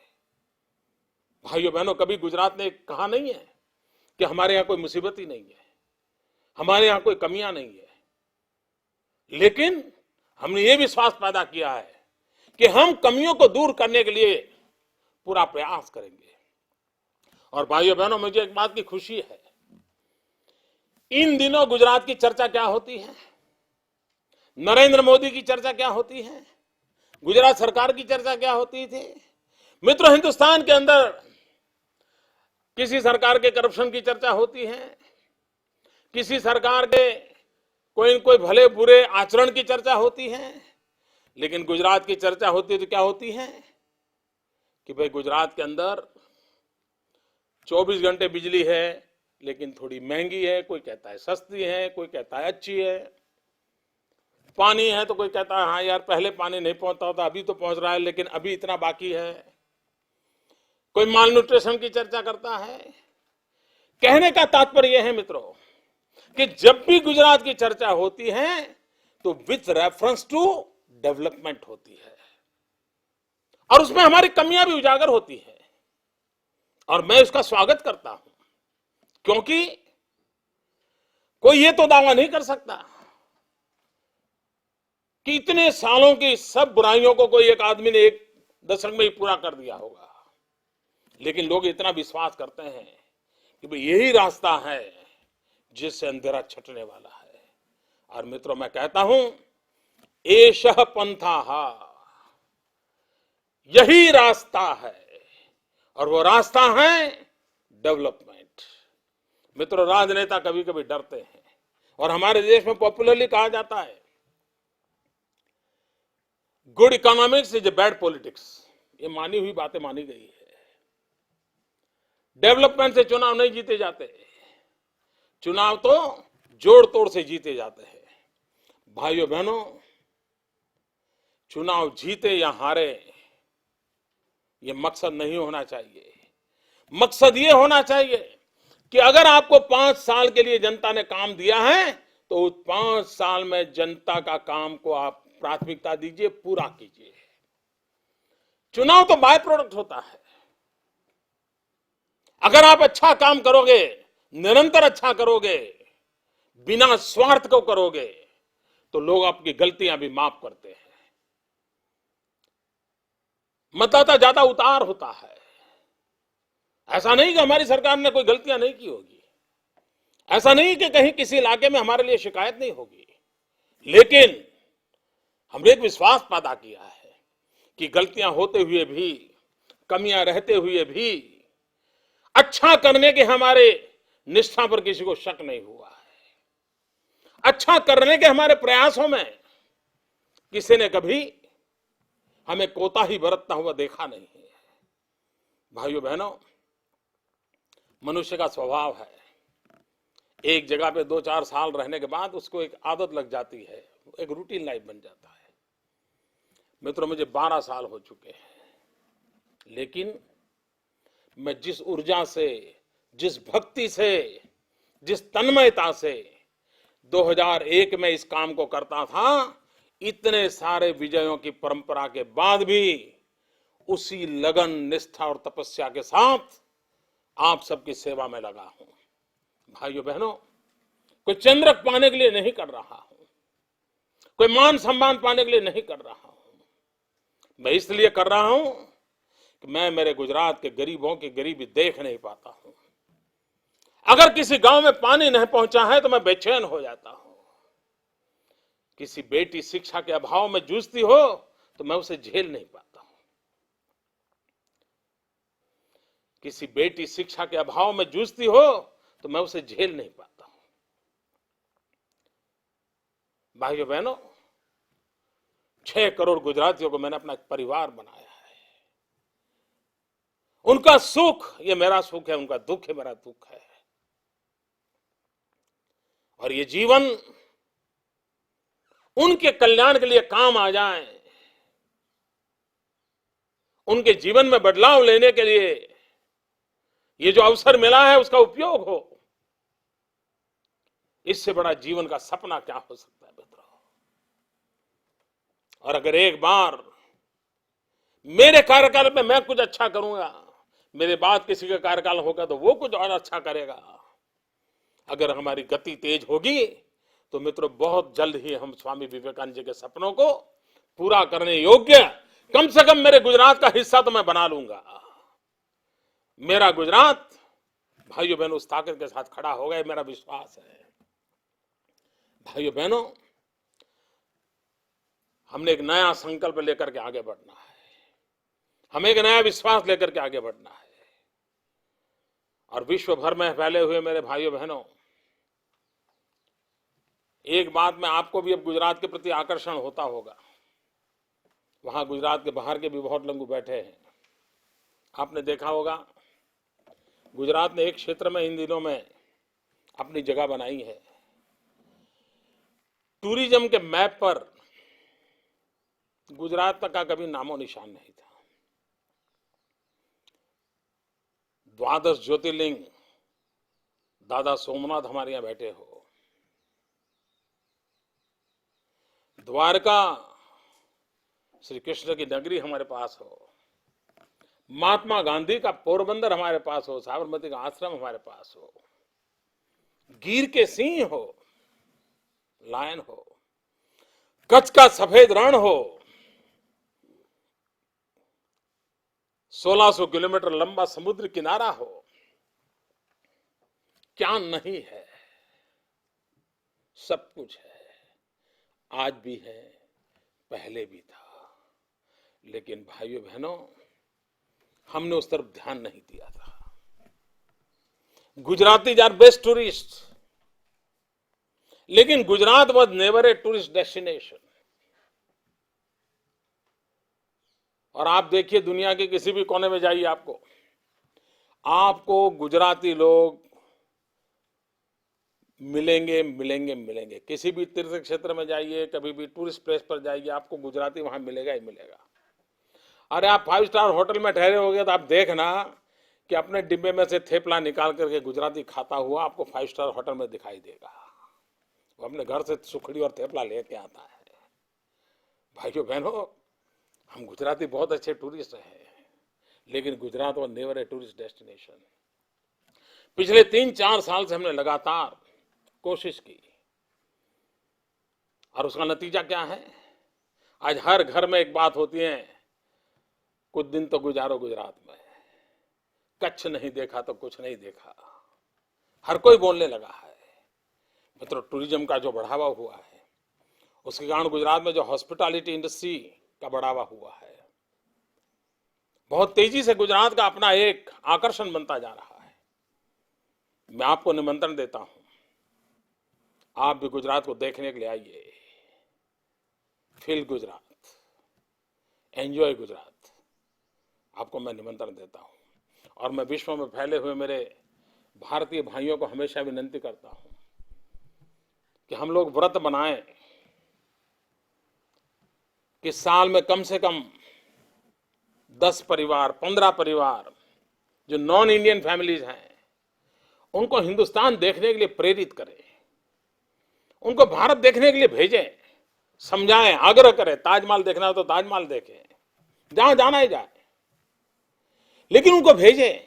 भाइयों बहनों, कभी गुजरात ने कहा नहीं है कि हमारे यहां कोई मुसीबत ही नहीं है, हमारे यहां कोई कमियां नहीं है, लेकिन हमने ये विश्वास पैदा किया है कि हम कमियों को दूर करने के लिए पूरा प्रयास करेंगे। और भाइयों बहनों, मुझे एक बात की खुशी है, इन दिनों गुजरात की चर्चा क्या होती है, नरेंद्र मोदी की चर्चा क्या होती है, गुजरात सरकार की चर्चा क्या होती थी। मित्रों, हिंदुस्तान के अंदर किसी सरकार के करप्शन की चर्चा होती है, किसी सरकार के कोई न कोई भले बुरे आचरण की चर्चा होती है, लेकिन गुजरात की चर्चा होती है तो क्या होती है कि भाई गुजरात के अंदर 24 घंटे बिजली है, लेकिन थोड़ी महंगी है, कोई कहता है सस्ती है, कोई कहता है अच्छी है। पानी है तो कोई कहता है हाँ यार पहले पानी नहीं पहुंचता था, अभी तो पहुंच रहा है, लेकिन अभी इतना बाकी है। कोई माल न्यूट्रिशन की चर्चा करता है। कहने का तात्पर्य यह है मित्रों कि जब भी गुजरात की चर्चा होती है तो विथ रेफरेंस टू डेवलपमेंट होती है, और उसमें हमारी कमियां भी उजागर होती है, और मैं उसका स्वागत करता हूं, क्योंकि कोई ये तो दावा नहीं कर सकता कि इतने सालों की सब बुराइयों को कोई एक आदमी ने एक दशक में ही पूरा कर दिया होगा। लेकिन लोग इतना विश्वास करते हैं कि भाई यही रास्ता है जिससे अंधेरा छटने वाला है। और मित्रों, मैं कहता हूं, एषः पंथाः, यही रास्ता है, और वो रास्ता है डेवलपमेंट। मित्रों, राजनेता कभी कभी डरते हैं, और हमारे देश में पॉपुलरली कहा जाता है good economics is a bad politics. ये मानी हुई बातें मानी गई है। डेवलपमेंट से चुनाव नहीं जीते जाते, चुनाव तो जोड़ तोड़ से जीते जाते हैं। भाइयों बहनों, चुनाव जीते या हारे ये मकसद नहीं होना चाहिए। मकसद ये होना चाहिए कि अगर आपको 5 साल के लिए जनता ने काम दिया है तो उस 5 साल में जनता का काम को आप प्राथमिकता दीजिए, पूरा कीजिए। चुनाव तो बाय प्रोडक्ट होता है। अगर आप अच्छा काम करोगे, निरंतर अच्छा करोगे, बिना स्वार्थ को करोगे, तो लोग आपकी गलतियां भी माफ करते हैं। मतदाता ज्यादा उतार होता है। ऐसा नहीं कि हमारी सरकार ने कोई गलतियां नहीं की होगी, ऐसा नहीं कि कहीं किसी इलाके में हमारे लिए शिकायत नहीं होगी, लेकिन हमने एक विश्वास पैदा किया है कि गलतियां होते हुए भी, कमियां रहते हुए भी अच्छा करने के हमारे निष्ठा पर किसी को शक नहीं हुआ है। अच्छा करने के हमारे प्रयासों में किसी ने कभी हमें कोताही बरतता हुआ देखा नहीं है। भाइयों बहनों, मनुष्य का स्वभाव है, एक जगह पे 2-4 साल रहने के बाद उसको एक आदत लग जाती है, एक रूटीन लाइफ बन जाता है। मित्रों, मुझे 12 साल हो चुके हैं, लेकिन मैं जिस ऊर्जा से, जिस भक्ति से, जिस तन्मयता से 2001 में इस काम को करता था, इतने सारे विजयों की परंपरा के बाद भी उसी लगन, निष्ठा और तपस्या के साथ आप सबकी सेवा में लगा हूं। भाइयों बहनों, कोई चंद्रक पाने के लिए नहीं कर रहा हूं, कोई मान सम्मान पाने के लिए नहीं कर रहा हूं। मैं इसलिए कर रहा हूं कि मैं मेरे गुजरात के गरीबों की गरीबी देख नहीं पाता हूं। अगर किसी गांव में पानी नहीं पहुंचा है तो मैं बेचैन हो जाता हूं। किसी बेटी शिक्षा के अभाव में जूझती हो तो मैं उसे झेल नहीं पाता हूं। किसी बेटी शिक्षा के अभाव में जूझती हो तो मैं उसे झेल नहीं पाता हूं। भाइयों बहनों, 6 करोड़ गुजरातियों को मैंने अपना एक परिवार बनाया है। उनका सुख ये मेरा सुख है, उनका दुख ये मेरा दुख है। और ये जीवन उनके कल्याण के लिए काम आ जाए, उनके जीवन में बदलाव लेने के लिए ये जो अवसर मिला है उसका उपयोग हो, इससे बड़ा जीवन का सपना क्या हो सकता है मित्रों। और अगर एक बार मेरे कार्यकाल में मैं कुछ अच्छा करूंगा, मेरे बाद किसी का कार्यकाल होगा तो वो कुछ और अच्छा करेगा। अगर हमारी गति तेज होगी तो मित्रों, बहुत जल्द ही हम स्वामी विवेकानंद जी के सपनों को पूरा करने योग्य कम से कम मेरे गुजरात का हिस्सा तो मैं बना लूंगा। मेरा गुजरात भाइयों बहनों उस ताकत के साथ खड़ा होगा, ये मेरा विश्वास है। भाइयों बहनों, हमने एक नया संकल्प लेकर के आगे बढ़ना है, हमें एक नया विश्वास लेकर के आगे बढ़ना है। और विश्व भर में फैले हुए मेरे भाइयों बहनों, एक बात में आपको भी अब गुजरात के प्रति आकर्षण होता होगा। वहां गुजरात के बाहर के भी बहुत लोग बैठे हैं। आपने देखा होगा गुजरात ने एक क्षेत्र में इन दिनों में अपनी जगह बनाई है। टूरिज्म के मैप पर गुजरात का कभी नामो निशान नहीं था। 12 ज्योतिर्लिंग, दादा सोमनाथ हमारे यहां बैठे हो, द्वारका श्री कृष्ण की नगरी हमारे पास हो, महात्मा गांधी का पोरबंदर हमारे पास हो, साबरमती का आश्रम हमारे पास हो, गिर के सिंह हो, लायन हो, कच्छ का सफेद रण हो, 1600 किलोमीटर लंबा समुद्र किनारा हो, क्या नहीं है, सब कुछ है, आज भी है, पहले भी था। लेकिन भाइयों बहनों, हमने उस तरफ ध्यान नहीं दिया था। गुजरातीज आर बेस्ट टूरिस्ट, लेकिन Gujarat was never a tourist destination. और आप देखिए, दुनिया के किसी भी कोने में जाइए, आपको गुजराती लोग मिलेंगे मिलेंगे मिलेंगे। किसी भी तीर्थ क्षेत्र में जाइए, कभी भी टूरिस्ट प्लेस पर जाइए, आपको गुजराती वहां मिलेगा ही मिलेगा। अरे आप 5 स्टार होटल में ठहरे होगे तो आप देखना कि अपने डिब्बे में से थेपला निकाल करके गुजराती खाता हुआ आपको 5 स्टार होटल में दिखाई देगा। वो अपने घर से सुखड़ी और थेपला लेके आता है। भाइयों बहनों, हम गुजराती बहुत अच्छे टूरिस्ट हैं, लेकिन Gujarat was never a tourist destination. पिछले 3-4 साल से हमने लगातार कोशिश की, और उसका नतीजा क्या है? आज हर घर में एक बात होती है, कुछ दिन तो गुजारो गुजरात में, कच्छ नहीं देखा तो कुछ नहीं देखा, हर कोई बोलने लगा है। मतलब टूरिज्म का जो बढ़ावा हुआ है, उसके कारण गुजरात में जो हॉस्पिटैलिटी इंडस्ट्री का बढ़ावा हुआ है, बहुत तेजी से गुजरात का अपना एक आकर्षण बनता जा रहा है। मैं आपको निमंत्रण देता हूं, आप भी गुजरात को देखने के लिए आइए। फील गुजरात, एंजॉय गुजरात, आपको मैं निमंत्रण देता हूं। और मैं विश्व में फैले हुए मेरे भारतीय भाइयों को हमेशा विनती करता हूं कि हम लोग व्रत बनाएं कि साल में कम से कम 10 परिवार, 15 परिवार जो नॉन इंडियन फैमिलीज हैं, उनको हिंदुस्तान देखने के लिए प्रेरित करें, उनको भारत देखने के लिए भेजें, समझाएं, आग्रह करें। ताजमहल देखना हो तो ताजमहल देखें, जहां जाना है जाए, लेकिन उनको भेजें।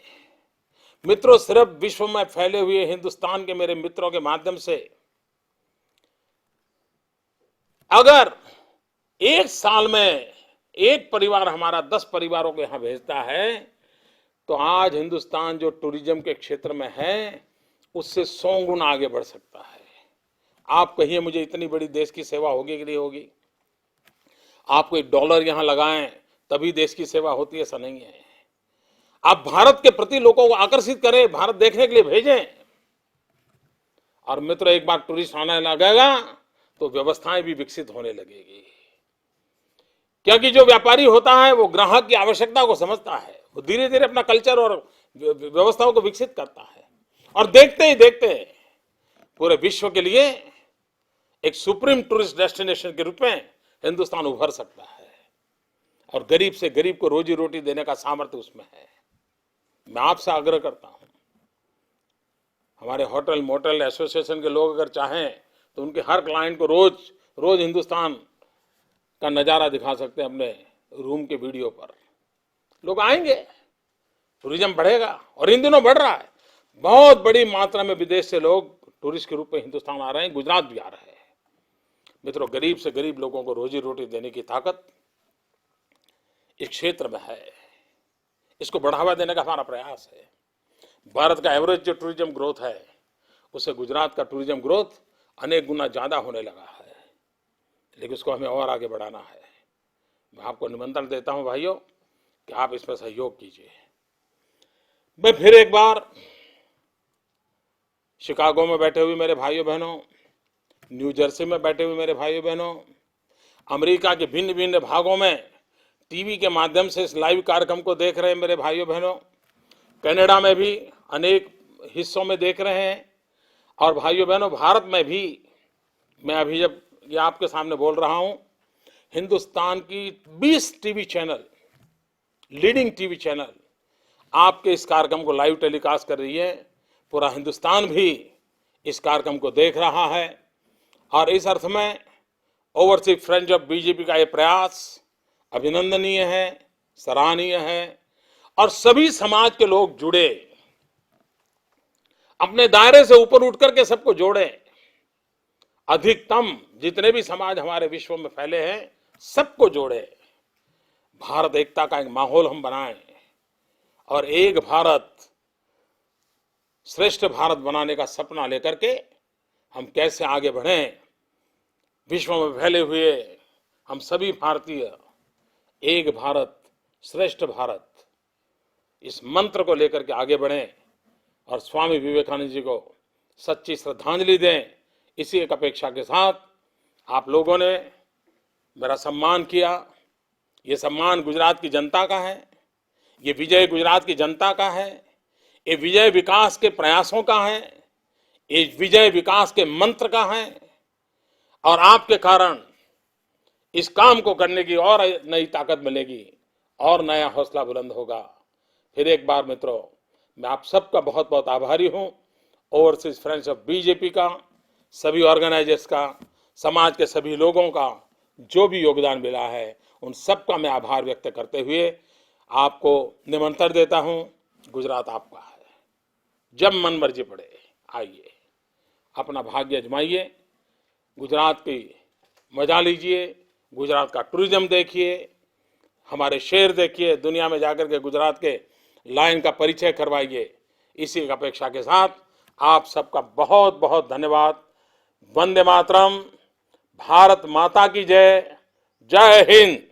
मित्रों, सिर्फ विश्व में फैले हुए हिंदुस्तान के मेरे मित्रों के माध्यम से अगर एक साल में एक परिवार हमारा 10 परिवारों को यहां भेजता है, तो आज हिंदुस्तान जो टूरिज्म के क्षेत्र में है, उससे 100 गुना आगे बढ़ सकता है। आप कहिए मुझे, इतनी बड़ी देश की सेवा होगी कि नहीं होगी? आप कोई डॉलर यहां लगाएं तभी देश की सेवा होती है, ऐसा नहीं है। आप भारत के प्रति लोगों को आकर्षित करें, भारत देखने के लिए भेजें। और मित्रों, एक बार टूरिस्ट आने लगेगा तो व्यवस्थाएं भी विकसित होने लगेगी, क्योंकि जो व्यापारी होता है वो ग्राहक की आवश्यकता को समझता है, वो धीरे धीरे अपना कल्चर और व्यवस्थाओं को विकसित करता है, और देखते ही देखते पूरे विश्व के लिए एक सुप्रीम टूरिस्ट डेस्टिनेशन के रूप में हिंदुस्तान उभर सकता है। और गरीब से गरीब को रोजी रोटी देने का सामर्थ्य उसमें है। मैं आपसे आग्रह करता हूं, हमारे होटल मोटल एसोसिएशन के लोग अगर चाहें तो उनके हर क्लाइंट को रोज रोज हिंदुस्तान का नज़ारा दिखा सकते हैं अपने रूम के वीडियो पर। लोग आएंगे, टूरिज्म बढ़ेगा, और इन दिनों बढ़ रहा है। बहुत बड़ी मात्रा में विदेश से लोग टूरिस्ट के रूप में हिंदुस्तान आ रहे हैं, गुजरात भी आ रहे हैं। मित्रों, गरीब से गरीब लोगों को रोजी रोटी देने की ताकत इस क्षेत्र में है। इसको बढ़ावा देने का हमारा प्रयास है। भारत का एवरेज जो टूरिज्म ग्रोथ है, उससे गुजरात का टूरिज्म ग्रोथ अनेक गुना ज्यादा होने लगा है, लेकिन उसको हमें और आगे बढ़ाना है। मैं आपको निमंत्रण देता हूं भाइयों कि आप इसमें सहयोग कीजिए। मैं फिर एक बार शिकागो में बैठे हुए मेरे भाइयों बहनों, न्यू जर्सी में बैठे हुए मेरे भाइयों बहनों, अमेरिका के भिन्न भिन्न भागों में टीवी के माध्यम से इस लाइव कार्यक्रम को देख रहे हैं मेरे भाइयों बहनों, कनाडा में भी अनेक हिस्सों में देख रहे हैं, और भाइयों बहनों भारत में भी। मैं अभी जब ये आपके सामने बोल रहा हूं, हिंदुस्तान की 20 TV channel, leading TV channel आपके इस कार्यक्रम को लाइव टेलीकास्ट कर रही है। पूरा हिंदुस्तान भी इस कार्यक्रम को देख रहा है, और इस अर्थ में ओवरसीज फ्रेंड्स ऑफ बीजेपी का ये प्रयास अभिनंदनीय है, सराहनीय है, और सभी समाज के लोग जुड़े। अपने दायरे से ऊपर उठ करके सबको जोड़े, अधिकतम जितने भी समाज हमारे विश्व में फैले हैं सबको जोड़े, भारत एकता का एक माहौल हम बनाएं और एक भारत श्रेष्ठ भारत बनाने का सपना लेकर के हम कैसे आगे बढ़ें। विश्व में फैले हुए हम सभी भारतीय एक भारत श्रेष्ठ भारत इस मंत्र को लेकर के आगे बढ़ें और स्वामी विवेकानंद जी को सच्ची श्रद्धांजलि दें। इसी एक अपेक्षा के साथ आप लोगों ने मेरा सम्मान किया। ये सम्मान गुजरात की जनता का है, ये विजय गुजरात की जनता का है, ये विजय विकास के प्रयासों का है, ये विजय विकास के मंत्र का है और आपके कारण इस काम को करने की और नई ताकत मिलेगी और नया हौसला बुलंद होगा। फिर एक बार मित्रों, मैं आप सबका बहुत बहुत आभारी हूं, ओवरसीज फ्रेंड्स ऑफ बीजेपी का, सभी ऑर्गेनाइजर्स का, समाज के सभी लोगों का जो भी योगदान मिला है उन सबका मैं आभार व्यक्त करते हुए आपको निमंत्रण देता हूं। गुजरात आपका है, जब मन मर्जी पड़े आइए, अपना भाग्य आजमाइए, गुजरात की मजा लीजिए, गुजरात का टूरिज्म देखिए, हमारे शहर देखिए, दुनिया में जाकर के गुजरात के लायन का परिचय करवाइए। इसी अपेक्षा के साथ आप सबका बहुत बहुत धन्यवाद। वंदे मातरम। भारत माता की जय। जय हिंद।